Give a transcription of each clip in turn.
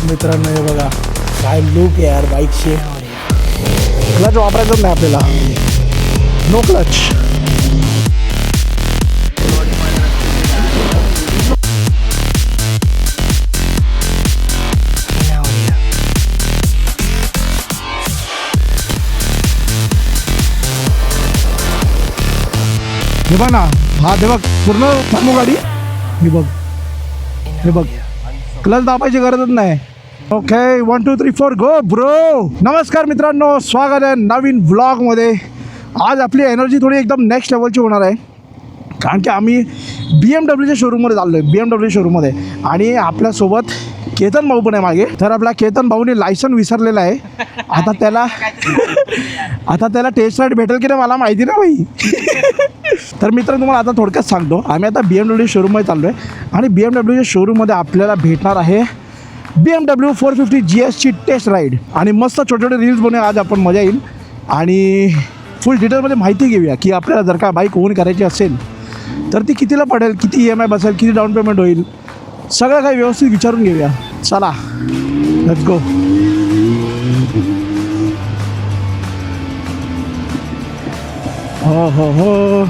मित्रांनो हे बघा काय लुक आहे यार बाईकचे. क्लच वापरायचंच नाही आपल्याला, नो क्लच. हे बघ ना, हा हे बघ पूर्ण थांबू गाडी. हे बघ, हे बघ क्लच दाबायची गरजच नाही. Okay 1 2 3 4 go bro. नमस्कार मित्रांनो, स्वागत आहे नवीन व्लॉगमध्ये. आज आपली एनर्जी थोडी एकदम नेक्स्ट लेवलची होणार आहे, कारण की आम्ही BMWच्या शोरूममध्ये चाललो आहे, BMW शोरूममध्ये. आणि आपल्यासोबत केतन भाऊ पण आहे मागे. तर आपला केतन भाऊने लायसन विसरलेलं आहे. आता त्याला टेस्ट राईड भेटेल की नाही मला माहिती नाही बाई. तर मित्र तुम्हाला आता थोडक्यात सांगतो, आम्ही आता BMW शोरूममध्ये चाललो आहे. आणि BMWच्या शोरूममध्ये आपल्याला भेटणार आहे BMW 450 GSची टेस्ट राईड. आणि मस्त छोटे छोटे रील्स बनवूया आज आपण, मजा येईल. आणि फुल डिटेलमध्ये माहिती घेऊया की आपल्याला जर का बाईक ओन करायची असेल तर ती कितीला पडेल, किती EMI बसेल, किती डाऊन पेमेंट होईल, सगळं काही व्यवस्थित विचारून घेऊया. चला लेट्स गो. हो हो हो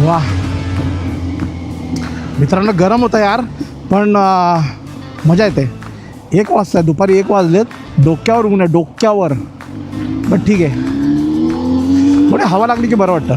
वा मित्रांनो, गरम होतं यार, पण मजा येते. 1 वाजता आहे, दुपारी 1 वाजलेत. डोक्यावर ऊन आहे, डोक्यावर. पण ठीक आहे, थोडी हवा लागली की बरं वाटतं.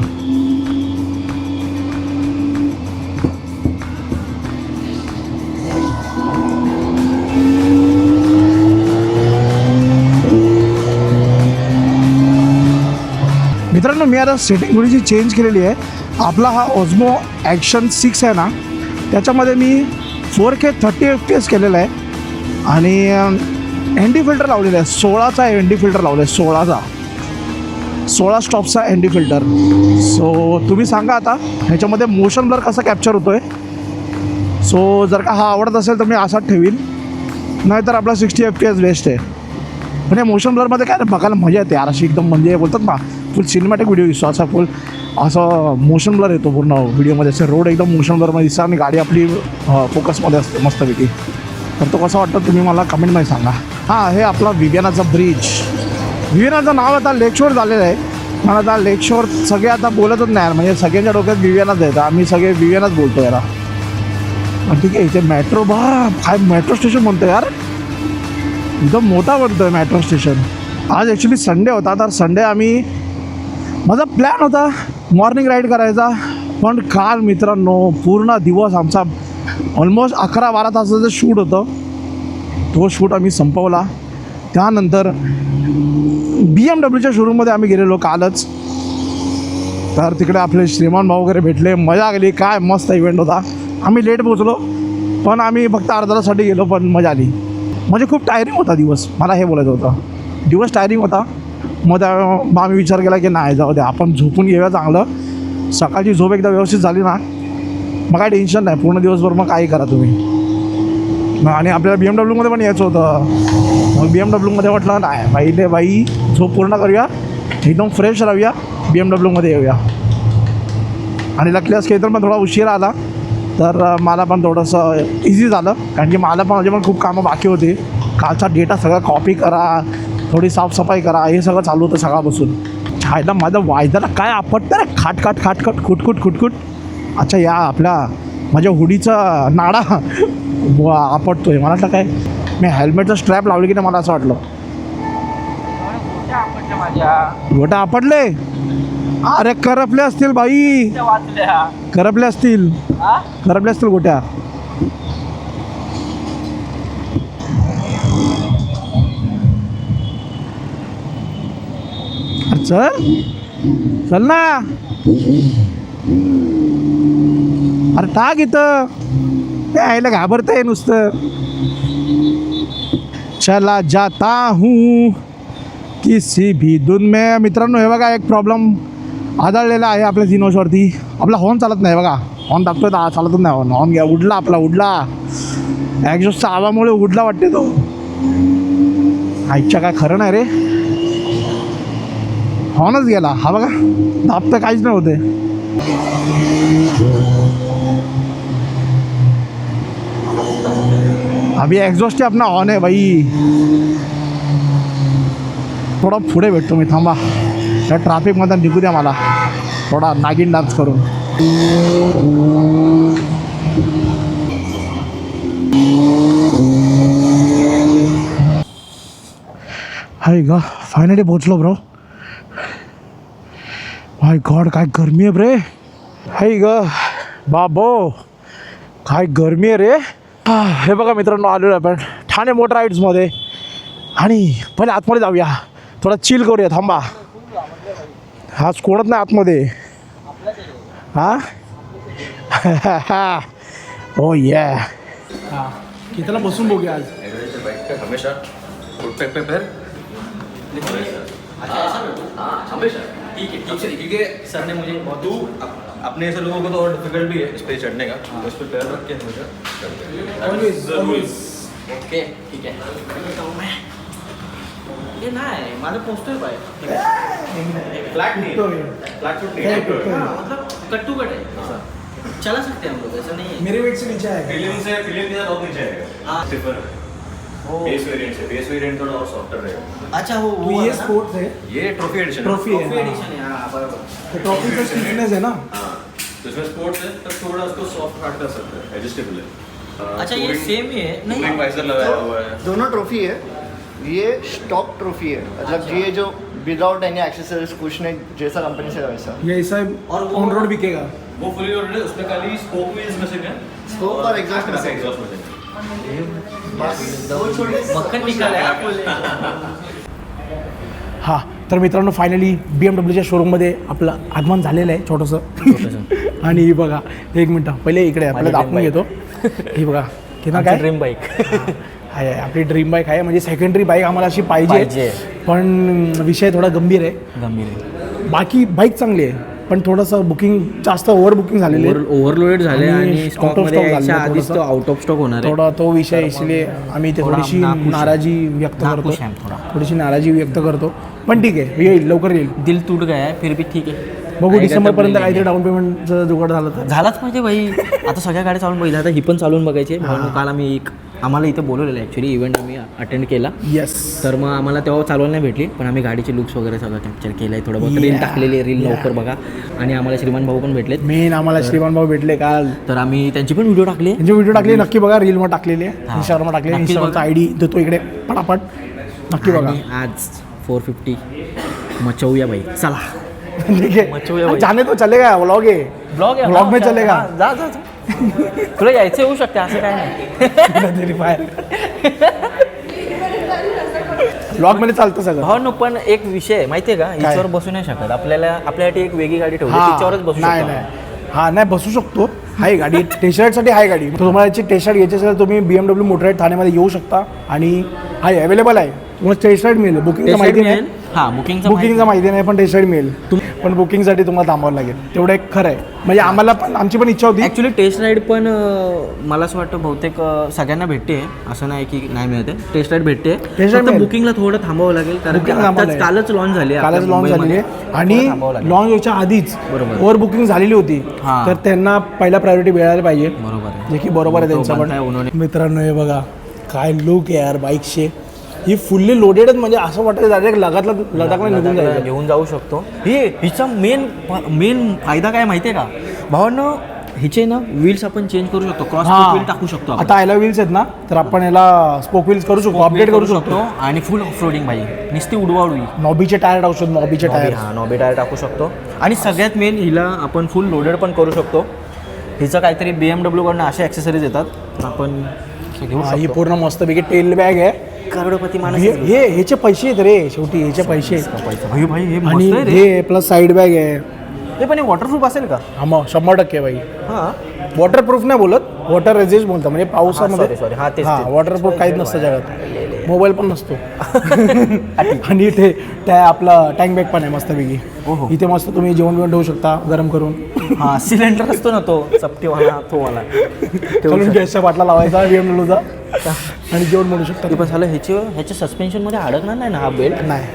मित्रांनो मी आता सेटिंग थोडीशी चेंज केलेली आहे. आपला हा ओझमो ॲक्शन 6 आहे ना, त्याच्यामध्ये मी 4K 30 FPS केलेला आहे. आणि ND फिल्टर लावलेला आहे, 16चा ND फिल्टर लावला आहे, 16 स्टॉपचा ND फिल्टर. सो तुम्ही सांगा आता ह्याच्यामध्ये मोशन ब्लर कसा कॅप्चर होतो आहे. सो जर का हा आवडत असेल तर मी असाच ठेवीन, नाहीतर आपला 60 FPS बेस्ट आहे. पण या मोशन ब्लरमध्ये काय बघायला मजा येते यार, अशी एकदम म्हणजे बोलतात ना फुल सिनेमॅटिक व्हिडिओ दिसतो. असा फुल असं मोशन ब्लर येतो पूर्ण व्हिडिओमध्ये. असे रोड एकदम मोशन ब्लरमध्ये दिसतात आणि गाडी आपली फोकसमध्ये असते मस्तपैकी. तर तो कसा वाटतं तुम्ही मला कमेंटमध्ये सांगा. हां, हे आपला विवियानाचा ब्रिज. विवियानाचं नाव आता लेकशोर झालेलं आहे, पण आता लेकशोर सगळे आता बोलतच नाही, म्हणजे सगळ्यांच्या डोक्यात विवियानाच आहे. आम्ही सगळे विवियानाच बोलतो याला. पण ठीक आहे, इथे मेट्रो काय मेट्रो स्टेशन म्हणतो यार, एकदम मोठा बनतो आहे मेट्रो स्टेशन. आज ॲक्च्युली संडे होता, तर संडे माझा प्लॅन होता मॉर्निंग राईड करायचा. पण काल मित्रांनो पूर्ण दिवस आमचा ऑलमोस्ट 11-12 तासाचं शूट होतं. तो शूट आम्ही संपवला. त्यानंतर BMWच्या शोरूममध्ये आम्ही गेलेलो कालच. तर तिकडे आपले श्रीमान भाऊ वगैरे भेटले, मजा आली. काय मस्त इव्हेंट होता. आम्ही लेट पोचलो, पण आम्ही फक्त अर्धा तासासाठी गेलो, पण मजा आली. म्हणजे खूप टायरिंग होता दिवस, मला हे बोलायचं होतं. दिवस टायरिंग होता. मग आम्ही विचार केला की नाही जाऊ द्या, आपण झोपून घेऊया चांगलं. सकाळची झोप एकदा व्यवस्थित झाली ना मग काय टेन्शन नाही, पूर्ण दिवसभर मग काही करा तुम्ही. आणि आपल्याला BMWमध्ये पण यायचं होतं. मग BMWमध्ये म्हटलं नाही बाई झोप पूर्ण करूया, एकदम फ्रेश राहूया, BMWमध्ये येऊया. आणि लकलेस केतन पण थोडा उशीर आला, तर मला पण थोडंसं इझी झालं, कारण की मला पण माझे पण खूप कामं बाकी होती. कालचा डेटा सगळा कॉपी करा, थोडी साफसफाई करा, हे सगळं चालू होतं सकाळपासून. छायला माझं वायदाला काय आपटतं रे, खाट खुटखुट. अच्छा, या आपल्या माझ्या हुडीचा नाडा आपटतो आहे. मला वाटलं काय मी हेल्मेटचं स्ट्रॅप लावली की नाही, मला असं वाटलं. गोट्या आपटले, अरे करपले असतील बाई, करपले असतील गोट्या. चल ना, अरे टाक इथं, ते आईला घाबरतंय नुसतं. चला जाता हूँ किसी भी धुन में. मित्रांनो हे बघा, एक प्रॉब्लेम आढळलेला आहे आपल्या जिनोशवरती. आपला हॉर्न चालत नाही बघा, हॉर्न टाकतोय तर चालतच नाही. हॉर्न घ्या, उडला आपला, उडला. ॲक्झॉस्टच्या आवामुळे उडला वाटते तो. आईच्या काय खरं नाही रे, हॉर्नच गेला हा बघा, दाब तर काहीच नाही होते. अभी एक्झॉस्ट अपना ऑन आहे भाई. थोडा पुढे भेटतो मी, थांबा त्या ट्रॅफिकमध्ये निघू द्या मला थोडा नागिन डान्स करून. हाय ग फायनली पोचलो ब्रो. माय गॉड काय गरमी आहे रे. हाय ग बाबो काय गरमी आहे रे. हे बघा मित्रांनो, आलेलो आपण ठाणे मोटर राईड्समध्ये. आणि पहिले आतमध्ये जाऊया, थोडा चिल करूया. थांबा, हाच कोणत नाही आतमध्ये. हां ओ ये हां, कितीला बसून बघूया आज. हमेशा हमेशा ठीक है, क्योंकि सर ने मुझे तू अपने ऐसे लोगों को तो और डिफिकल्ट भी है इस पे चढ़ने का, तो इस पे पैर रख के हमेशा ओके ठीक है. ये नाही माझं पोस्टर पाय फ्लैट नहीं है, फ्लैट फुट नहीं है, मतलब कट टू कट है. चला सकते हैं हम लोग, ऐसा नहीं है. मेरे वेट से नीचे है. फिल्म के साथ और नीचे आएगा. हाँ सिफर बेस वेरिएंट से, बेस वेरिएंट थोड़ा और सॉफ्टर रहेगा. अच्छा वो ये स्पोर्ट्स है, ये ट्रॉफी एडिशन ट्रॉफी है. एडिशन है. हाँ बराबर. तो ट्रॉफी का स्टिफनेस है ना. हाँ तो इसमें स्पोर्ट्स है, तब थोड़ा उसको सॉफ्ट हार्ड कर सकते हैं, एडजस्टेबल है. अच्छा ये सेम ही है नहीं, वाइजर लगाया हुआ है. दोनों ट्रॉफी है. ये स्टॉक ट्रॉफी है, मतलब ये जो विदाउट एनी एक्सेसरीज कुछ नहीं, जैसा कंपनी से वैसा. ये ऐसा और ऑन रोड बिकेगा. वो फुली लोडेड है, उसमें खाली स्पोक व्हील्स में से है, स्पोक और एग्जॉस्ट में से. एग्जॉस्ट में से मक्खन निघालाय. हां तर मित्रांनो, फायनली BMWच्या शोरूममध्ये आपलं आगमन झालेलं आहे छोटंसं. आणि ही बघा, एक मिनटं पहिले इकडे आपल्याला दाखवून घेतो. ही बघा किंवा काय ड्रीम बाईक आहे, आपली ड्रीम बाईक आहे. म्हणजे सेकंडरी बाईक आम्हाला अशी पाहिजे, पण विषय थोडा गंभीर आहे. बाकी बाईक चांगली आहे, पण थोडंसं बुकिंग जास्त ओव्हर बुकिंग झालेली आहे, ओव्हरलोडेड झाले आणि आणि out of स्टॉक stock मध्ये झालेलं आहे आधीच तो थोडंसं. आउट ऑफ स्टॉक होणार आहे. थोडा तो विषय इसलिए आम्ही ते थोडा थोडीशी नाखुश आहे. नाराजी व्यक्त करतो. नाखुश आहे थोडा. थोडीशी नाराजी व्यक्त करतो, पण ठीक आहे, येईल लवकर येईल. दिल तुट गया है फिर भी ठीक आहे. बघू डिसेंबरपर्यंत काहीतरी डाऊन पेमेंटचं जुगाड झालं तर. झालाच पाहिजे भाई. आता सगळ्या गाड्या चालून बघितल्या, आता ही पण चालून बघायची. म्हणून काल आम्ही आम्हाला इथे बोलवलेलं ॲक्च्युली इव्हेंट आम्ही अटेंड केला. येस. तर मग आम्हाला तेव्हा चालवायला नाही भेटली, पण आम्ही गाडीचे लुक्स वगैरे सगळं कॅप्चर केलं आहे. थोडं बहुत रील टाकलेली आहे, रील लवकर बघा. आणि आम्हाला श्रीमान भाऊ पण भेटलेत. मेन आम्हाला श्रीमान भाऊ भेटले काल, तर आम्ही त्यांची पण व्हिडिओ टाकली. त्यांचे व्हिडिओ टाकले, नक्की बघा. रीलवर टाकलेली आहे, इंस्टाग्रामवर टाकले. नक्की इंस्टाग्रामचा ID देतो इकडे पटापट, नक्की बघा. आणि आज 450 मचवूया भाई. चला ठीक मचवूया है, भाई. जाने तो चलेगा, व्लॉग आहे. ब्लॉग आहे, Vlog में चलेगा. जा जा जा. तुला यायचं येऊ शकते, असं काय नाही. ब्लॉग मध्ये चालतं सगळं. हो ना, पण एक विषय आहे माहिती आहे का, हिच्यावर बसू नाही शकत. आपल्याला आपल्यासाठी एक वेगळी गाडी ठेवली, तिच्यावरच बसू नाही शकतो. नाही, हा नाही बसू शकतो. आहे गाडी, टी-शर्टसाठी आहे गाडी. तुम्हाला याची टी-शर्ट घ्यायची असेल तर तुम्ही BMW मोटरराईड ठाण्यामध्ये येऊ शकता, आणि आहे अवेलेबल आहे. तुम्हाला टी-शर्ट मिळेल. बुकिंगचं माहिती नाही. हां बुकिंगचं माहिती नाही, पण टी-शर्ट मिळेल. पण बुकिंगसाठी तुम्हाला थांबावं लागेल, तेवढं एक खरं आहे. म्हणजे आम्हाला पण, आमची पण इच्छा होती ॲक्च्युली टेस्ट राईड पण मला असं वाटतं बहुतेक सगळ्यांना भेटते. असं नाही की नाही मिळते, टेस्ट राईड भेटते. फक्त बुकिंगला थोडं थांबावं लागेल, कारण की आताच कालच लॉन्च झाली आहे. कालच लॉन्च झालेली आहे, आणि लॉन्च व्हायच्या आधीच बरोबर ओव्हर बुकिंग झालेली होती. तर त्यांना पहिला प्रायोरिटी मिळायला पाहिजे, बरोबर आहे. जे की बरोबर आहे त्यांचं पण. मित्रांनो हे बघा काय लुक आहे यार बाईकचे. ही फुल्ली लोडेडच, म्हणजे असं वाटतं डायरेक्ट लडाखला निघून जायचं. घेऊन जाऊ शकतो. हिचा मेन फायदा काय माहिती आहे का भावांनो, हिचे ना व्हील्स आपण चेंज करू शकतो, क्रॉस व्हील टाकू शकतो. आता आयला व्हील्स आहेत ना, तर आपण याला स्पोक व्हील्स करू शकतो, अपडेट करू शकतो. आणि फुल ऑफ रोडिंग भाई, नुसती उडवाउडवी. नॉबीचे टायर टाकू शकतो, नॉबीचे टायर. हां, नॉबी टायर टाकू शकतो. आणि सगळ्यात मेन, हिला आपण फुल लोडेड पण करू शकतो. हिचं काहीतरी BMW कडनं अशा ॲक्सेसरीज येतात, आपण घेऊ शकतो. ही पूर्ण मस्तपैकी टेल बॅग आहे. करोडपती माणूस. हे ह्याचे पैसे आहेत रे, शेवटी ह्याचे पैसे. भाई भाई हे आणि मस्त आहे रे. हे प्लस साईड बॅग आहे. हे पण वॉटरप्रूफ असेल का? हा मग 100% भाई. हां, वॉटरप्रूफ नाही बोलत, वॉटर रेजिस्ट बोलतो. म्हणजे पावसामध्ये सॉरी हां, तेच वॉटरप्रूफ काहीच नसतं जगात. मोबाईल पण नसतो आणि इथे त्या आपला टँक बॅग पण आहे मस्तपैकी. इथे मस्त तुम्ही जेवण बिवण ठेवू शकता गरम करून. हा सिलेंडर असतो ना तो चपटीवाला तो वाला चलून गॅसच्या बाटला लावायचा BMW आणि जेवण बनवू शकता. ते पण झालं ह्याच्या सस्पेन्शनमध्ये अडकणार नाही ना हा बेल्ट? नाही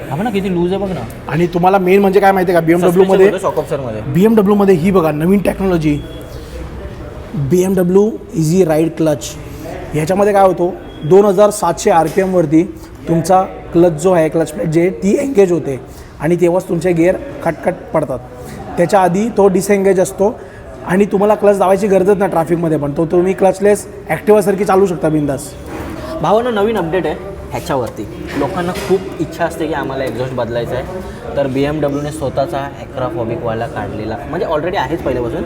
हा ना किती लूज आहे बघ ना. आणि तुम्हाला मेन म्हणजे काय माहिती आहे का शॉकअप्सरमध्ये BMW मध्ये ही बघा नवीन technology BMW easy ride clutch. ह्याच्यामध्ये काय होतो 2700 RPM वरती तुमचा क्लच जो आहे क्लच प्लेट जे ती एंगेज होते आणि तेव्हाच तुमचे गिअर कटकट पडतात. त्याच्या आधी तो डिसएंगेज असतो आणि तुम्हाला क्लच लावायची गरजच नाही ट्रॅफिकमध्ये पण तो तुम्ही क्लचलेस ॲक्टिवासारखी चालू शकता बिंदास. भावानं नवीन अपडेट आहे ह्याच्यावरती. लोकांना खूप इच्छा असते की आम्हाला एक्झॉस्ट बदलायचा आहे तर BMWने स्वतःचा ॲक्राफॉबिकवाला काढलेला म्हणजे ऑलरेडी आहेच पहिल्यापासून.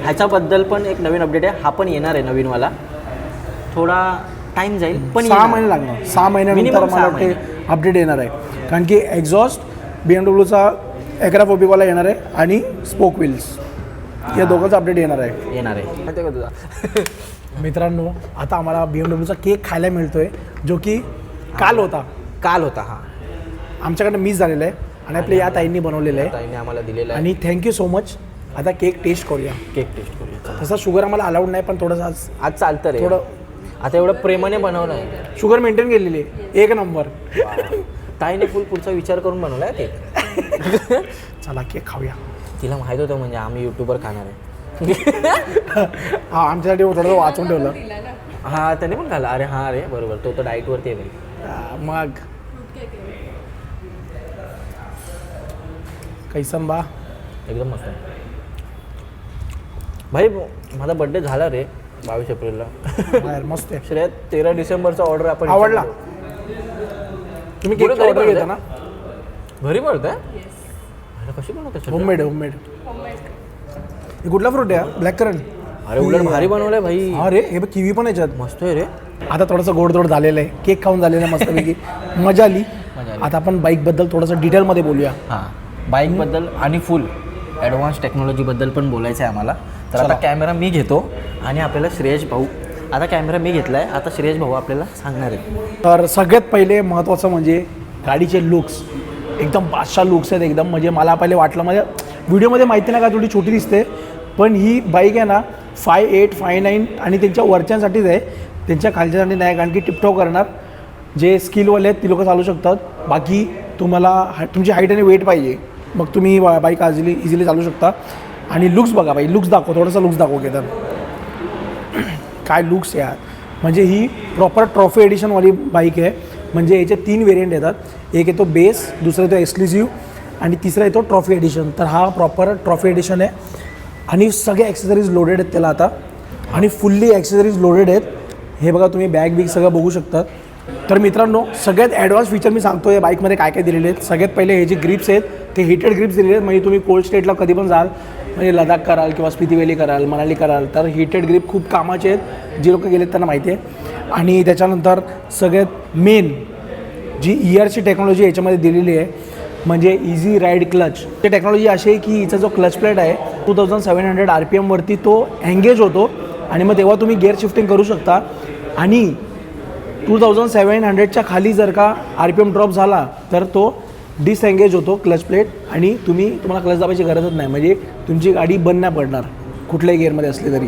ह्याच्याबद्दल पण एक नवीन अपडेट आहे. हा पण येणार आहे नवीनवाला. थोडा टाईम जाईल पण 6 महिने लागणार. 6 महिन्यानंतर Minimum 6 मला वाटते अपडेट येणार आहे कारण की एक्झॉस्ट BMWचा ॲक्राफॉबिकवाला येणार आहे आणि स्पोक व्हील्स या दोघांचा अपडेट येणार आहे. येणार आहे माहिती आहे का तुझा. मित्रांनो आता आम्हाला BMWचा केक खायला मिळतोय जो की काल होता हा आमच्याकडनं मिस झालेला आहे आणि आपल्या या ताईंनी बनवलेलं आहे ताईने आम्हाला दिलेला आहे. आणि थँक्यू सो मच. आता केक टेस्ट करूया. केक टेस्ट करूया. तसा शुगर आम्हाला अलाउड नाही पण थोडंसं आज चालतं रे थोडं आता एवढं प्रेमाने बनवलं आहे. शुगर मेंटेन केलेली आहे 1 नंबर. ताईने पुढचा विचार करून बनवला आहे केक. चला केक खाऊया. तिला माहीत होतं म्हणजे आम्ही यूट्यूबर खाणार आहे. हा आमच्यासाठी थोडंसं वाचून ठेवलं. हा त्याने पण खाल्ला. अरे हा अरे बरोबर तो तर डाईटवरती आहे भाई. मग कैसन बा एकदम मस्त आहे भाई. माझा बड्डे झाला रे 22 एप्रिलला. बाहेर मस्त आहे. श्रेय 13 डिसेंबरचा ऑर्डर आपण आवडला तुम्ही केक घरी ऑर्डर घेता ना घरी पडतं अरे कशी बनवते होममेड हे कुठला फ्रूट आहे ब्लॅक करंट. अरे उलट भारी बनवलंय भाई. अरे हे बघ किवी पण याच्यात मस्त आहे रे. आता थोडंसं गोड झालेलं आहे केक खाऊन झालेलं आहे मस्तपैकी मजा आली. आता आपण बाईकबद्दल थोडंसं डिटेलमध्ये बोलूया. हां बाईकबद्दल आणि फुल ॲडव्हान्स टेक्नॉलॉजीबद्दल पण बोलायचं आहे आम्हाला. तर आता कॅमेरा मी घेतो आणि आपल्याला श्रेयश भाऊ आता कॅमेरा मी घेतला आहे आता श्रेयश भाऊ आपल्याला सांगणार आहे. तर सगळ्यात पहिले महत्त्वाचं म्हणजे गाडीचे लुक्स एकदम बादशाह लुक्स आहेत एकदम. म्हणजे मला पहिले वाटलं म्हणजे व्हिडिओमध्ये माहिती नाही का थोडी छोटी दिसते पण ही बाईक आहे ना 5'8", 5'9" आणि त्यांच्या वरच्यांसाठीच आहे त्यांच्या खालच्यासाठी नाही कारण की टिपटॉप करणार जे स्किलवाले आहेत ती लोकं चालू शकतात. बाकी तुम्हाला तुमची हाईट आणि वेट पाहिजे मग तुम्ही बाईक इझिली चालू शकता. आणि लुक्स बघा बाई लुक्स दाखव थोडंसं लुक्स दाखव की तर काय लुक्स यार. म्हणजे ही प्रॉपर ट्रॉफी एडिशनवाली बाईक आहे. म्हणजे याचे 3 व्हेरियंट येतात. एक येतो बेस दुसरा येतो एक्सक्लुझिव्ह आणि तिसरा येतो ट्रॉफी एडिशन. तर हा प्रॉपर ट्रॉफी एडिशन आहे आणि सगळे ॲक्सेसरीज लोडेड आहेत त्याला आता आणि फुल्ली ॲक्सेसरीज लोडेड आहेत. हे बघा तुम्ही बॅग बिग सगळं बघू शकता. तर मित्रांनो सगळ्यात ॲडव्हान्स फीचर मी सांगतो या बाईकमध्ये काय काय दिलेले आहेत. सगळ्यात पहिले हे जे ग्रिप्स आहेत ते हिटेड ग्रिप्स दिलेले आहेत. म्हणजे तुम्ही कोल्ड स्टेटला कधी पण जाल म्हणजे लडाख कराल किंवा स्पिती व्हॅली कराल मनाली कराल तर हिटेड ग्रिप खूप कामाचे आहेत. जे लोक गेलेत त्यांना माहिती आहे. आणि त्याच्यानंतर सगळ्यात मेन जी ERC टेक्नॉलॉजी याच्यामध्ये दिलेली आहे म्हणजे इझी राईड क्लच. ते टेक्नॉलॉजी अशी आहे की हिचा जो क्लच प्लेट आहे 2700 RPM वरती तो एंगेज होतो आणि मग तेव्हा तुम्ही गिअर शिफ्टिंग करू शकता. आणि 2700च्या खाली जर का RPM ड्रॉप झाला तर तो डिसएंगेज होतो क्लच प्लेट आणि तुम्हाला क्लच दाबायची गरजच नाही. म्हणजे तुमची गाडी बंद नाही पडणार कुठल्याही गिअरमध्ये असली तरी.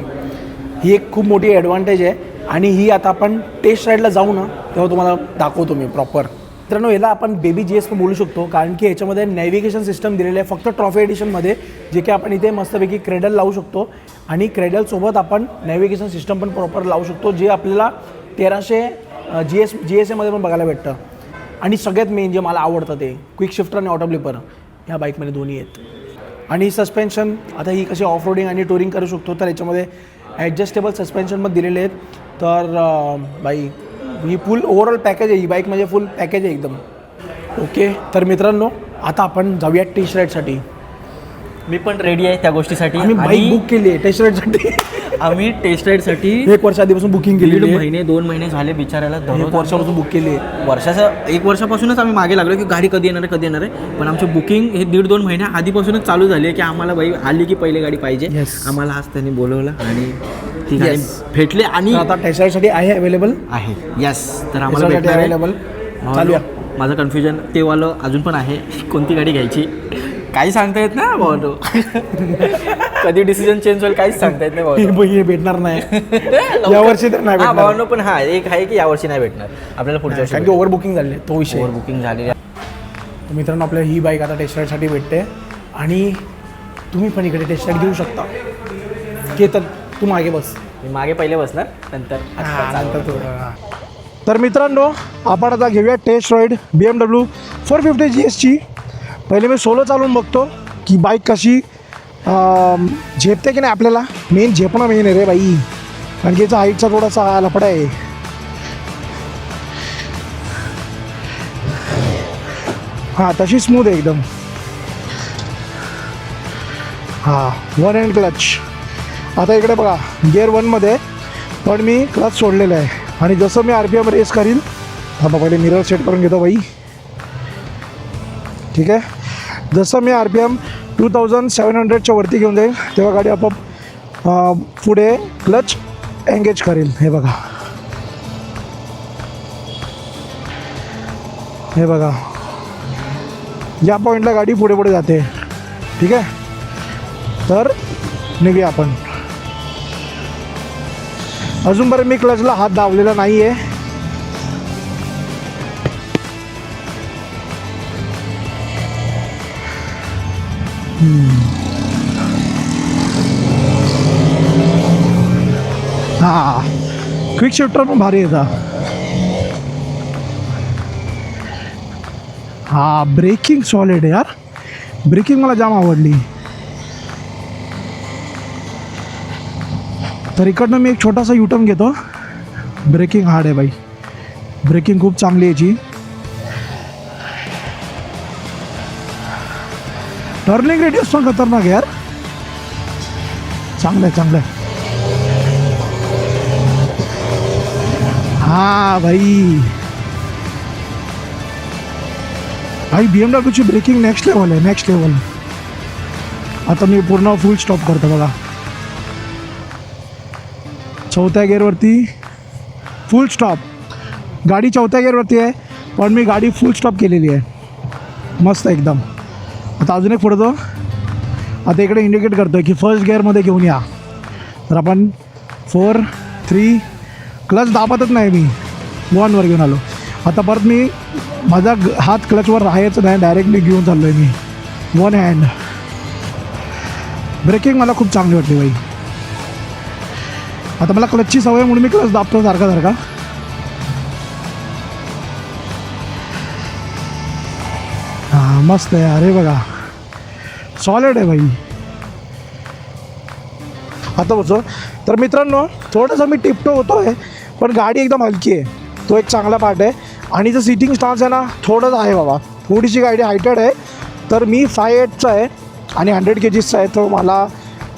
ही एक खूप मोठी ॲडव्हान्टेज आहे आणि ही आता आपण टेस्ट राईडला जाऊ ना तेव्हा तुम्हाला दाखवतो मी प्रॉपर. मित्रांनो याला आपण बेबी GS पण बोलू शकतो कारण की ह्याच्यामध्ये नॅव्हिगेशन सिस्टम दिलेलं आहे फक्त ट्रॉफी एडिशनमध्ये जे की आपण इथे मस्तपैकी क्रेडल लावू शकतो आणि क्रेडलसोबत आपण नॅव्हिगेशन सिस्टम पण प्रॉपर लावू शकतो जे आपल्याला 1300 GSAमध्ये पण बघायला भेटतं. आणि सगळ्यात मेन जे मला आवडतं ते क्विक शिफ्टर आणि ऑटो ब्लिपर ह्या बाईकमध्ये दोन्ही आहेत. आणि सस्पेन्शन आता ही कशी ऑफ रोडिंग आणि टुरिंग करू शकतो तर याच्यामध्ये ॲडजस्टेबल सस्पेन्शनमध्ये दिलेले आहेत. तर बाई ही फुल ओव्हरऑल पॅकेज आहे. ही बाईक म्हणजे फुल पॅकेज आहे एकदम. ओके तर मित्रांनो आता आपण जाऊया टेस्ट राईडसाठी. मी पण रेडी आहे त्या गोष्टीसाठी. आम्ही बाईक बुक केली आहे टेस्ट राईडसाठी. आम्ही टेस्ट राईडसाठी 1 वर्ष आधीपासून बुकिंग केली. 1.5 महिने 2 महिने झाले बिचारायला. 1 वर्षापासून बुक केली आहे. 1 वर्षापासूनच आम्ही मागे लागलो की गाडी कधी येणार आहे. पण आमची बुकिंग हे 1.5-2 महिन्या आधीपासूनच चालू झाली आहे की आम्हाला बाई आली की पहिले गाडी पाहिजे. आम्हाला आज त्यांनी बोलवलं आणि ती गाडी Yes. भेटली आणि तर आता टेस्ट राईडसाठी आहे अवेलेबल. आहे. यस, तर आम्हाला टेस्टसाठी भेटणार आहे. अवेलेबल. भावानो, चालूया. माझं कन्फ्युजन ते वालं अजून पण आहे, कोणती गाडी घ्यायची काही सांगता येत नाही भावानो. कधी डिसिजन चेंज होईल काहीच सांगता येत नाही भावानो. हे भेटणार नाही लवकर- यावर्षी तर नाही हा, भेटणार. भावानो, पण हा एक आहे की यावर्षी नाही भेटणार आपल्याला, पुढच्या कारण की वर्षी ओव्हर बुकिंग झाली तो विषय. ओव्हर बुकिंग झालेली आहे. तर मित्रांनो आपल्याला ही बाईक आता टेस्ट राईडसाठी भेटते आणि तुम्ही पण इकडे टेस्ट राईड घेऊ शकता. केतन तू मागे बस. मी मागे पहिले बसणार, नंतर तर मित्रांनो आपण आता घेऊया टेस्ट राईड BMW 450 GSची. पहिले मी सोलो चालवून बघतो की बाईक कशी झेपते की नाही आपल्याला. मेन झेपणं मेन आहे रे बाई, कारण की याचा हाईटचा थोडासा लफडा आहे. हां तशी स्मूथ आहे एकदम. हां वन हँड क्लच. आता इकडे बघा गिअर 1मध्ये पण मी क्लच सोडलेलं आहे आणि जसं मी RPM रेस करीन. हा पहिले मिरर सेट करून घेतो बाई. ठीक आहे, जसं मी RPM 2700च्या वरती घेऊन जाईल तेव्हा गाडी आपोआप पुढे क्लच एंगेज करेल. हे बघा, हे बघा, या पॉईंटला गाडी पुढे पुढे जाते. ठीक आहे, तर निघूया आपण. अजूनपर्यंत मी क्लचला हात दाबलेला नाही आहे. हां क्विक शिफ्टर पण भारी येतं. हां ब्रेकिंग सॉलिड आहे यार, ब्रेकिंग मला जाम आवडली. तर इकडनं मी एक छोटासा युटर्न घेतो. ब्रेकिंग हार्ड आहे बाई, ब्रेकिंग खूप चांगली आहे याची. टर्निंग रेडियस पण खतरनाक आहे यार, चांगलं आहे चांगलं आहे. हां भाई भाई BMWची ब्रेकिंग नेक्स्ट लेवल आहे, नेक्स्ट लेवल. आता मी पूर्ण फुल स्टॉप करतो बघा. चौथ्या गिअरवरती फुल स्टॉप. गाडी चौथ्या गिअरवरती आहे पण मी गाडी फुल स्टॉप केलेली आहे, मस्त एकदम. आता अजून एक पुढं. आता इकडे इंडिकेट करतो की फर्स्ट गिअरमध्ये घेऊन या. तर आपण 4 3 क्लच दाबतच नाही, मी 1वर घेऊन आलो. आता परत मी माझा हात क्लचवर राहायचं नाही, डायरेक्टली घेऊन चाललो आहे मी 1 हँड. ब्रेकिंग मला खूप चांगली वाटली बाई. आता मला क्लचची सवय म्हणून मी क्लच दाबतो सारखा सारखा. हां मस्त आहे अरे बघा, सॉलिड आहे बाई. आता बसो. तर मित्रांनो थोडंसं मी टिपटो होतो आहे पण गाडी एकदम हलकी आहे, तो एक चांगला पार्ट आहे. आणि जो सीटिंग स्टान्स आहे ना थोडंच आहे बाबा, थोडीशी गाडी हायटेड आहे. तर मी 5'8" आहे आणि 100 kgचा आहे, तर मला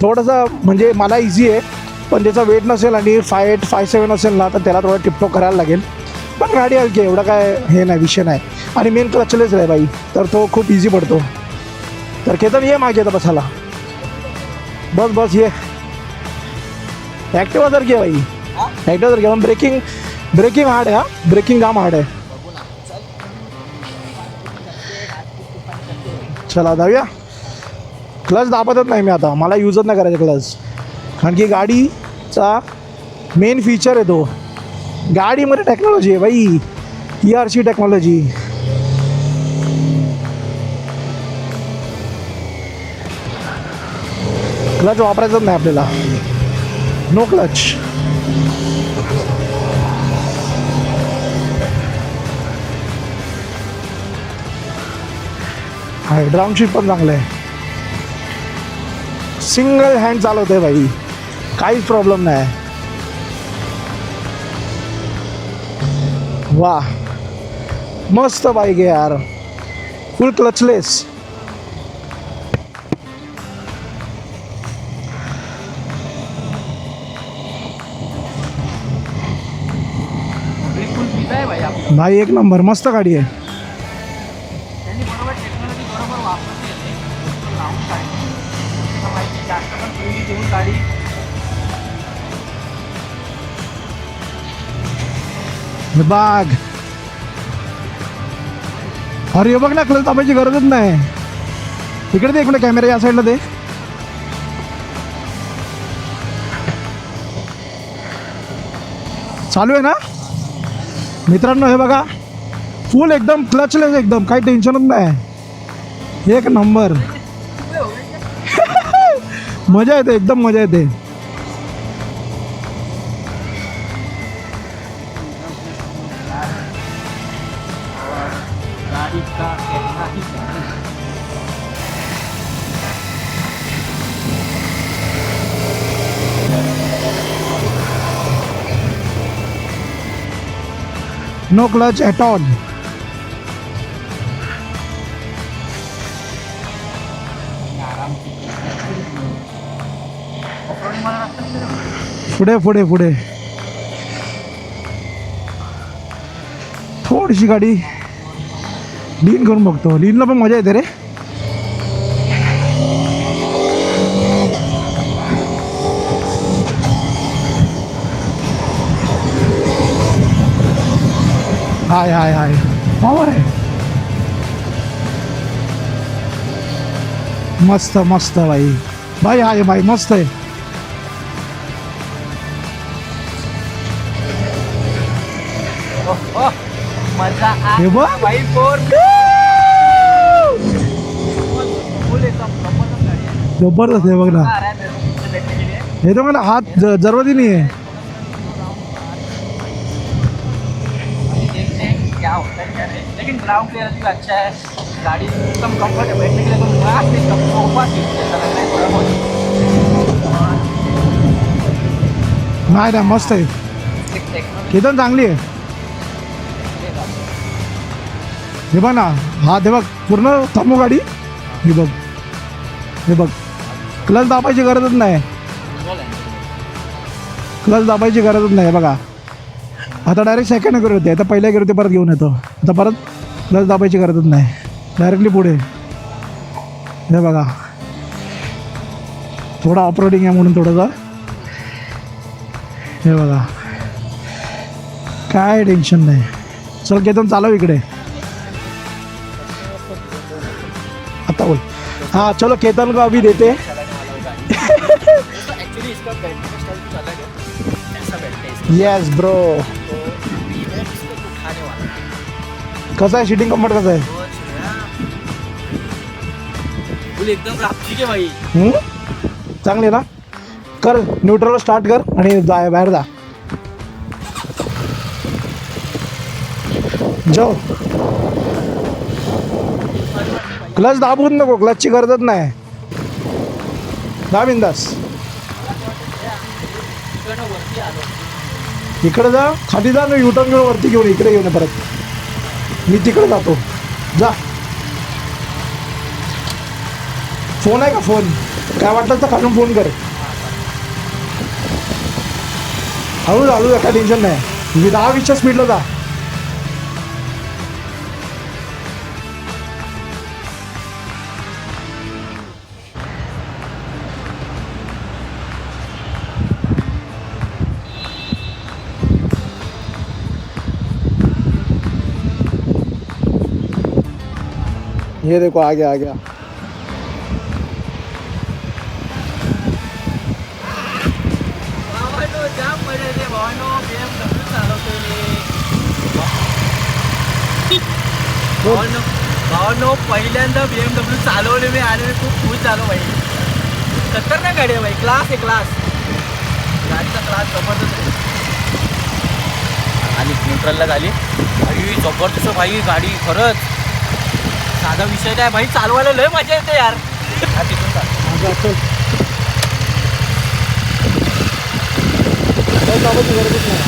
थोडंसं म्हणजे मला इझी आहे. पण त्याचा वेट नसेल आणि 5'8" 5'7" असेल ना तर त्याला थोडं टिपटॉप करायला लागेल. पण गाडी हलकी आहे, एवढा काय हे नाही, विषय नाही. आणि मेन क्लचलेस आहे बाई, तर तो खूप इझी पडतो. तर केतन ये मागे आता बसायला, बस बस ये. ॲक्टिवा जर घे बाई, ॲक्टिवा जर घे. पण ब्रेकिंग हार्ड आहे. हा ब्रेकिंग काम हार्ड आहे. चला जाऊया. क्लच दाबतच नाही मी आता, मला यूजच नाही करायचं क्लच, कारण की गाडीचा मेन फीचर आहे तो. गाडीमध्ये टेक्नॉलॉजी आहे बाई, ERC टेक्नॉलॉजी. क्लच वापरायचंच नाही आपल्याला, नो क्लच. हाय ड्राउन शीट पण चांगलं आहे. सिंगल हँड चालवते बाई, काहीच प्रॉब्लेम नाही. वा मस्त बाईक आहे यार, फुल क्लचलेस. भाई एक नंबर, मस्त गाडी आहे. हे बघ, अरे हे बघ ना, क्लच दाबायची गरजच नाही. इकडे दे, इकडे कॅमेरा या साईडला दे. चालू आहे ना मित्रांनो, हे बघा फुल एकदम क्लचलेस, एकदम काही टेन्शनच नाही, एक नंबर. मजा येते, एकदम मजा येते. No clutch at all. पुढे पुढे पुढे थोडीशी गाडी लीन करून बघतो. लीनला पण मजा येते रे. हाय हाय हाय, पॉवर आहे. मस्त मस्त भाई, भाई हाय भाई, मस्त आहे. मजा हे बघ भाई, जबरदस्त आहे, बघ ना. हे तो मला हात जरवती नाही आहे. क्या होता है लेकिन ग्राउंड क्लियरेंस भी अच्छा है. गाड़ी एकदम कंफर्ट है, बैठने के लिए तो मस्त एकदम सोफा सीट जैसा लग रहा है थोड़ा बहुत. नाही ना, मस्त आहे. केतन चांगली आहे. हे बघ ना, हात हे बघ पूर्ण थांबू गाडी. हे बघ, हे बघ, क्लच दाबायची गरजच नाही, क्लच दाबायची गरजच नाही. बघा आता डायरेक्ट सेकंड गिअर होते, आता पहिल्या गिअर होते, परत घेऊन येतो. आता परत क्लच दाबायची गरजच नाही, डायरेक्टली पुढे. हे बघा, थोडा ऑपरेटिंग आहे म्हणून थोडंसं. हे बघा, काय टेन्शन नाही. चल केतन चालव इकडे. आता बोल. हाँ चलो केतन को अभी देते. एक्चुअली इसका बैठने का स्टाइल कुछ अलग है, ऐसा बैठते हैं इसका. Yes bro. इसको उठाने वाला कसं आहे सीटिंग कम्फर्ट कसं आहे? फुल एकदम रापची के भाई. चांगली आहे ना. कर न्यूट्रल स्टार्ट कर आणि जा बाहेर जा. जाओ. क्लच दाबूच नको, क्लचची गरजच नाही. दाब बिंदास. इकडे जा, खाली जा, मी युटर्न घेऊन वरती घेऊन इकडे घेऊन ये परत. मी तिकडे जातो, जा. फोन आहे का फोन? काय वाटलं तर खालून फोन कर. हळू हळू, काय टेन्शन नाही. मी 10-20च्या स्पीडला जा. ये देखो आ गया, आ गया. जाम मजा येते भावानो, BMW चालवतोय मी. भावानो पहिल्यांदा BMW चालवले मी आणि मी खूप खुश झालो भाई. खतरनाक गाडी आहे भाई, क्लास आहे क्लास. गाडीचा क्लास जबरदस्त आहे. आली न्यूट्रलला झाली भाई, जबरदस्त भाई गाडी खरंच. साधा विषय काय भाई, चालवायला लय मजा येते यार. हा तिथून चाल. माझा चल. क्लच दाबायची गरजच नाही.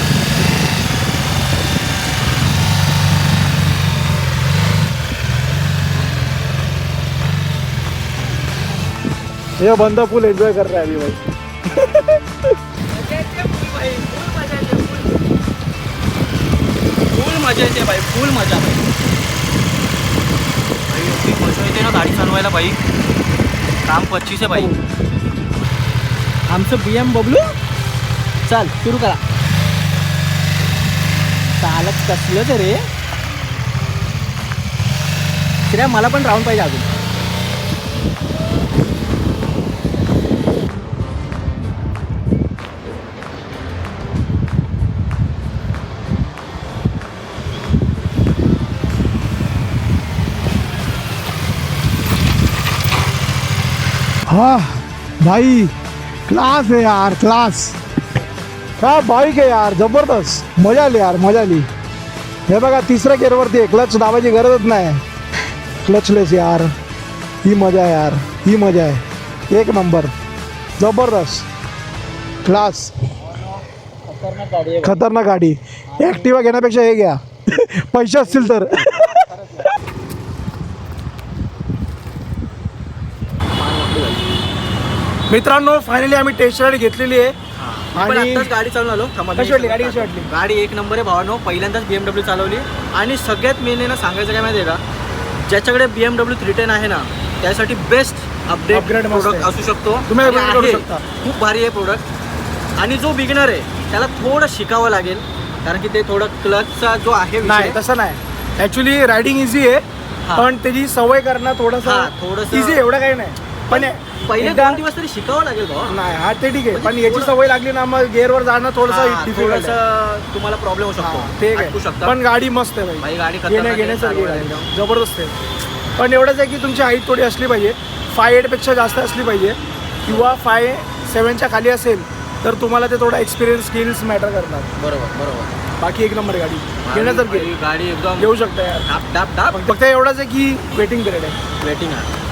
ये बंदा फुल एंजॉय कर रहा है अभी भाई. फुल मजा येते भाई, फुल मजा भाई. एवढी मजा येते ना गाडी चालवायला भाई. काम 25 आहे भाई. आमचं BMW. चल सुरू करा. चालक कसलं रे श्रेया, मला पण राऊंड पाहिजे अजून. हाँ भाई क्लास है यार, क्लास. हा बाईक आहे यार, जबरदस्त. मजा आली यार, मजा आली. हे बघा तिसऱ्या गेअरवरती आहे, क्लच दाबायची गरजच नाही. क्लचलेस यार, ही मजा आहे यार, ही मजा आहे. एक नंबर, जबरदस्त, क्लास. खतरनाक गाडी. ॲक्टिवा घेण्यापेक्षा हे घ्या पैसे असतील तर. मित्रांनो फायनली आम्ही टेस्ट राईड घेतलेली आहे. पण आत्ताच गाडी चालून आलो. कशी वाटली गाडी, कशी वाटली? गाडी एक नंबर आहे भावानो. पहिल्यांदाच BMW चालवली. आणि सगळ्यात मेन आहे ना सांगायचं काय माहिती आहे का, ज्याच्याकडे BMW 310 आहे ना त्यासाठी बेस्ट अपडेट प्रोडक्ट असू शकतो. तुम्ही आणि upgrade करू आहे. शकता. खूप भारी आहे प्रोडक्ट. आणि जो बिगिनर आहे त्याला थोडं शिकावं लागेल, कारण की ते थोडं क्लचचा जो आहे नाही विषय, तसं नाही. ॲक्च्युली रायडिंग इझी आहे, हा. पण त्याची सवय करणं थोडंसं थोडंसं इझी, एवढं काही नाही. पण पहिले एकदा- 2 दिवस तरी शिकावं लागेल भावा. नाही हा ते ठीक आहे, पण म्हणजे याची थोडं- सवय लागली ना मग गेअरवर जाणं थोडंसं डिफिकल्ट आहे. थोडंसं तुम्हाला प्रॉब्लेम होऊ शकतो. ते अटकू आहे. शकता. पण गाडी मस्त आहे भाई भाई, गाडी खतरनाक आहे, घेण्यासारखी चालवायला गाडी एकदम. जबरदस्त आहे. पण एवढंच आहे की तुमची हाईट थोडी असली पाहिजे, 5'8" जास्त असली पाहिजे, किंवा 5'7" खाली असेल तर तुम्हाला ते थोडं एक्सपिरियन्स स्किल्स मॅटर करणार. बरोबर. बाकी एक नंबर गाडी घेण्यासारखी आहे. गाडी एकदम घेऊ शकता यार. डाप फक्त एवढंच आहे की वेटिंग पिरियड आहे.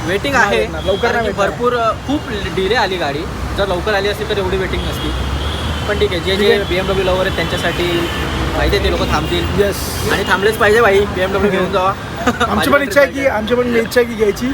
वेटिंग नाही आहे. भेटणार, लवकर कारण नाही की भरपूर खूप डिले आली गाडी. जर लवकर आली असती तर एवढी वेटिंग नसती. पण ठीक आहे, जे जे BMW लवर आहेत त्यांच्यासाठी माहिती आहे ते लोक थांबतील. येस, आणि थांबलेच पाहिजे भाई. BMW घेऊन जावा. आमची पण इच्छा आहे की घ्यायची,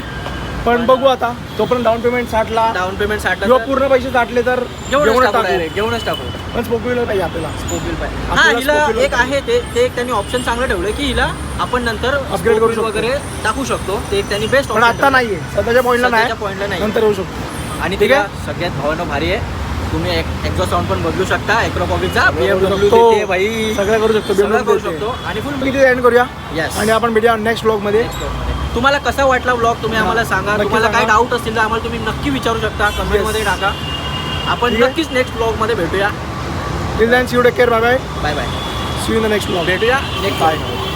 पण बघू आता. तोपर्यंत डाऊन पेमेंट 60 डाऊन पेमेंट 60 किंवा पूर्ण पैसे साठले तर घेऊनच टाकू. पण स्पोकविलर पाहिजे आपल्याला. स्कोपील पाहिजे. आपल्याला हा, हिला स्कोपील एक आहे ते एक त्यांनी ऑप्शन चांगलं ठेवलं की हिला आपण नंतर Upgrade करू स्कोपील शकतो. वगैरे टाकू शकतो. ते एक त्यांनी बेस्ट पण आता नाहीये, सध्याच्या पॉईंटला पॉईंटला नाही, नाही. नंतर येऊ शकतो. आणि ठीक ठीक आहे? सगळ्यात भावानं भारी आहे. तुम्ही एक्झॉस्ट साऊंड पण बदलू शकता. ॲक्रोपॉबिकचा करू BMW शकतो. देते भाई. सगळं करू शकतो, सगळं BMW करू देते. शकतो. आणि फुल किती एंड करूया. Yes. आणि आपण भेटूया नेक्स्ट ब्लॉगमध्ये. तुम्हाला कसा वाटला व्लॉग तुम्ही आम्हाला सांगा. नक्की तुम्हाला काय सांगा. डाऊट असतील तर आम्हाला तुम्ही नक्की विचारू शकता. कमेंटमध्ये टाका. आपण ठीक आहे? नक्कीच नेक्स्ट ब्लॉगमध्ये भेटूया. Till then see you, take care, bye bye. Bye bye. See you in the next blog. भेटूया नेक्स्ट बाय. ब्लॉग.